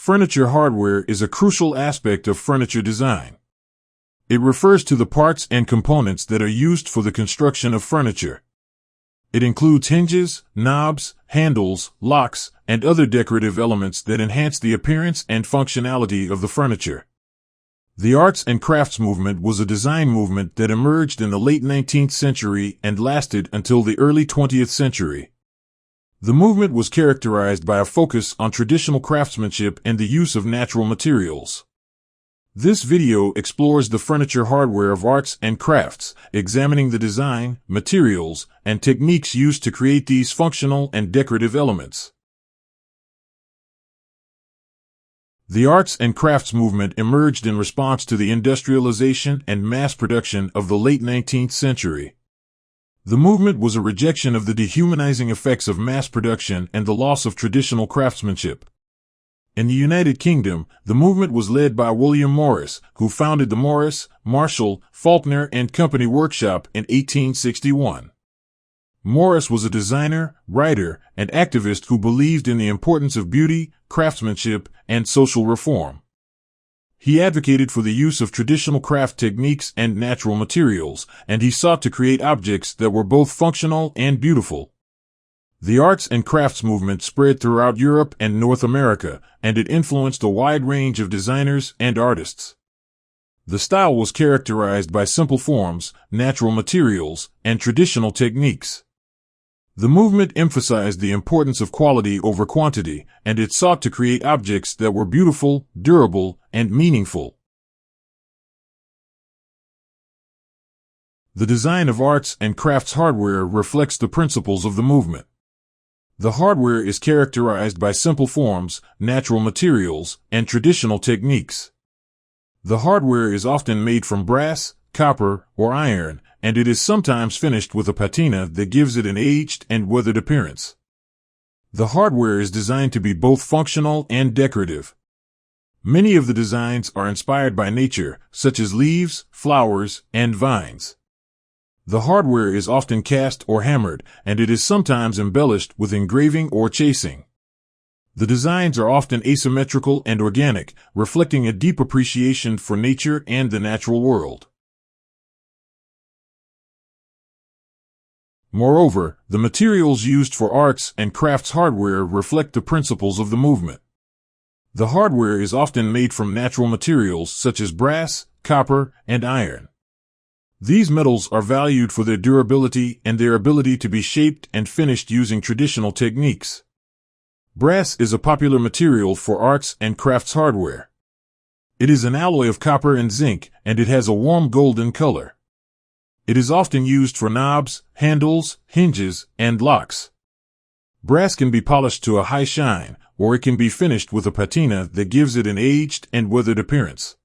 Furniture hardware is a crucial aspect of furniture design. It refers to the parts and components that are used for the construction of furniture. It includes hinges, knobs, handles, locks, and other decorative elements that enhance the appearance and functionality of the furniture. The arts and crafts movement was a design movement that emerged in the late 19th century and lasted until the early 20th century. The movement was characterized by a focus on traditional craftsmanship and the use of natural materials. This video explores the furniture hardware of arts and crafts, examining the design, materials, and techniques used to create these functional and decorative elements. The arts and crafts movement emerged in response to the industrialization and mass production of the late 19th century. The movement was a rejection of the dehumanizing effects of mass production and the loss of traditional craftsmanship. In the United Kingdom, the movement was led by William Morris, who founded the Morris, Marshall, Faulkner and Company Workshop in 1861. Morris was a designer, writer, and activist who believed in the importance of beauty, craftsmanship, and social reform. He advocated for the use of traditional craft techniques and natural materials, and he sought to create objects that were both functional and beautiful. The arts and crafts movement spread throughout Europe and North America, and it influenced a wide range of designers and artists. The style was characterized by simple forms, natural materials, and traditional techniques. The movement emphasized the importance of quality over quantity, and it sought to create objects that were beautiful, durable, and meaningful. The design of arts and crafts hardware reflects the principles of the movement. The hardware is characterized by simple forms, natural materials, and traditional techniques. The hardware is often made from brass, copper, or iron, and it is sometimes finished with a patina that gives it an aged and weathered appearance. The hardware is designed to be both functional and decorative. Many of the designs are inspired by nature, such as leaves, flowers, and vines. The hardware is often cast or hammered, and it is sometimes embellished with engraving or chasing. The designs are often asymmetrical and organic, reflecting a deep appreciation for nature and the natural world. Moreover, the materials used for arts and crafts hardware reflect the principles of the movement. The hardware is often made from natural materials such as brass, copper, and iron. These metals are valued for their durability and their ability to be shaped and finished using traditional techniques. Brass is a popular material for arts and crafts hardware. It is an alloy of copper and zinc, and it has a warm golden color. It is often used for knobs, handles, hinges, and locks. Brass can be polished to a high shine, or it can be finished with a patina that gives it an aged and weathered appearance.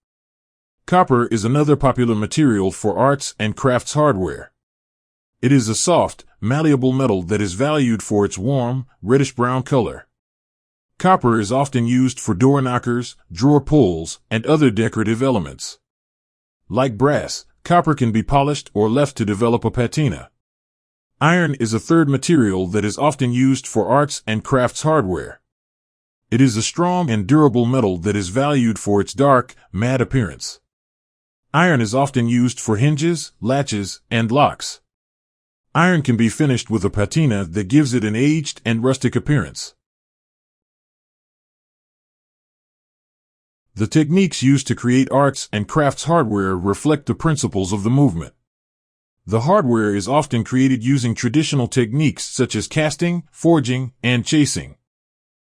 Copper is another popular material for arts and crafts hardware. It is a soft, malleable metal that is valued for its warm, reddish-brown color. Copper is often used for door knockers, drawer pulls, and other decorative elements. Like brass, copper can be polished or left to develop a patina. Iron is a third material that is often used for arts and crafts hardware. It is a strong and durable metal that is valued for its dark, matte appearance. Iron is often used for hinges, latches, and locks. Iron can be finished with a patina that gives it an aged and rustic appearance. The techniques used to create arts and crafts hardware reflect the principles of the movement. The hardware is often created using traditional techniques such as casting, forging, and chasing.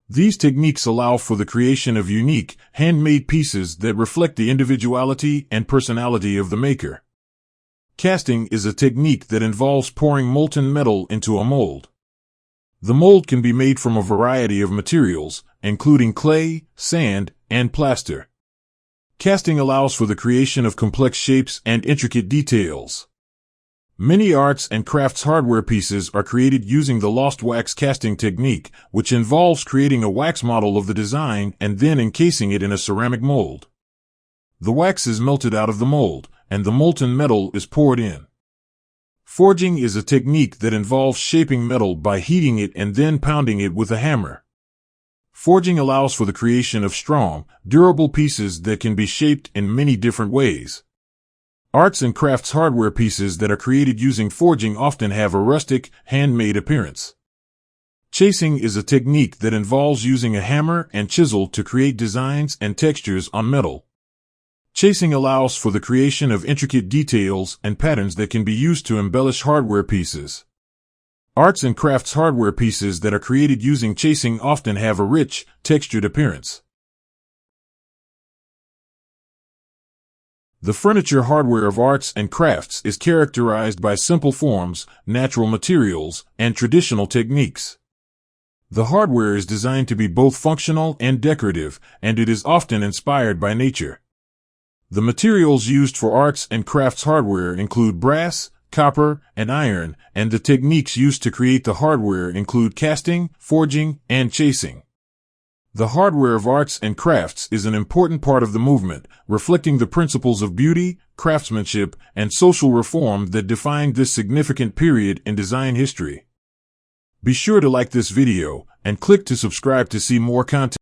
These techniques allow for the creation of unique, handmade pieces that reflect the individuality and personality of the maker. Casting is a technique that involves pouring molten metal into a mold. The mold can be made from a variety of materials, including clay, sand, and plaster. Casting allows for the creation of complex shapes and intricate details. Many arts and crafts hardware pieces are created using the lost wax casting technique, which involves creating a wax model of the design and then encasing it in a ceramic mold. The wax is melted out of the mold, and the molten metal is poured in. Forging is a technique that involves shaping metal by heating it and then pounding it with a hammer. Forging allows for the creation of strong, durable pieces that can be shaped in many different ways. Arts and crafts hardware pieces that are created using forging often have a rustic, handmade appearance. Chasing is a technique that involves using a hammer and chisel to create designs and textures on metal. Chasing allows for the creation of intricate details and patterns that can be used to embellish hardware pieces. Arts and crafts hardware pieces that are created using chasing often have a rich, textured appearance. The furniture hardware of arts and crafts is characterized by simple forms, natural materials, and traditional techniques. The hardware is designed to be both functional and decorative, and it is often inspired by nature. The materials used for arts and crafts hardware include brass, copper, and iron, and the techniques used to create the hardware include casting, forging, and chasing. The hardware of arts and crafts is an important part of the movement, reflecting the principles of beauty, craftsmanship, and social reform that defined this significant period in design history. Be sure to like this video and click to subscribe to see more content.